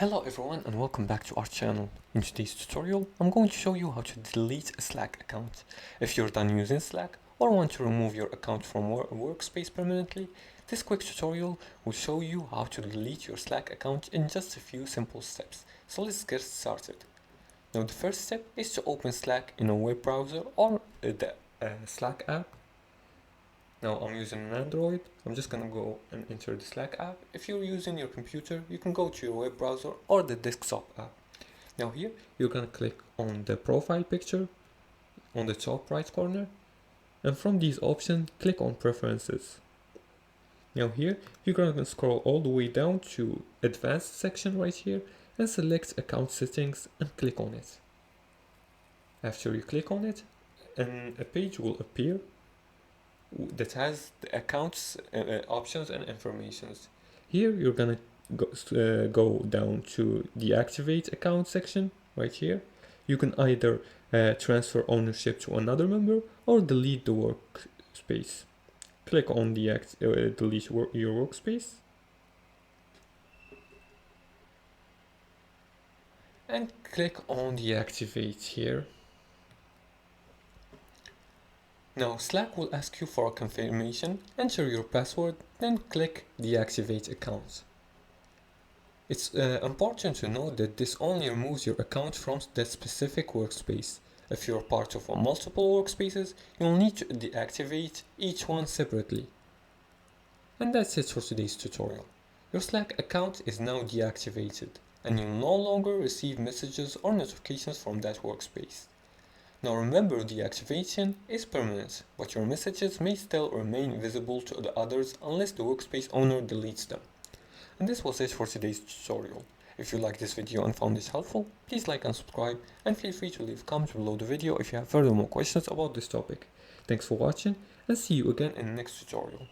Hello everyone and welcome back to our channel. In today's tutorial, I'm going to show you how to delete a Slack account. If you're done using Slack or want to remove your account from workspace permanently, this quick tutorial will show you how to delete your Slack account in just a few simple steps. So let's get started. Now the first step is to open Slack in a web browser or the Slack app. Now I'm using an Android. I'm just gonna go and enter the Slack app. If you're using your computer, you can go to your web browser or the desktop app. Now here, you're gonna click on the profile picture on the top right corner. And from these options, click on preferences. Now here, you're gonna scroll all the way down to advanced section right here and select account settings and click on it. After you click on it, a page will appear that has the accounts options and informations. Here you're gonna go down to deactivate account section right here. You can either transfer ownership to another member or delete the workspace. Click on delete your workspace and click on deactivate here. Now Slack will ask you for a confirmation, enter your password, then click deactivate account. It's important to note that this only removes your account from that specific workspace. If you're part of multiple workspaces, you'll need to deactivate each one separately. And that's it for today's tutorial. Your Slack account is now deactivated, and you'll no longer receive messages or notifications from that workspace. Now remember, deactivation is permanent, but your messages may still remain visible to the others unless the workspace owner deletes them. And this was it for today's tutorial. If you liked this video and found it helpful, please like and subscribe, and feel free to leave comments below the video if you have further more questions about this topic. Thanks for watching, and see you again in the next tutorial.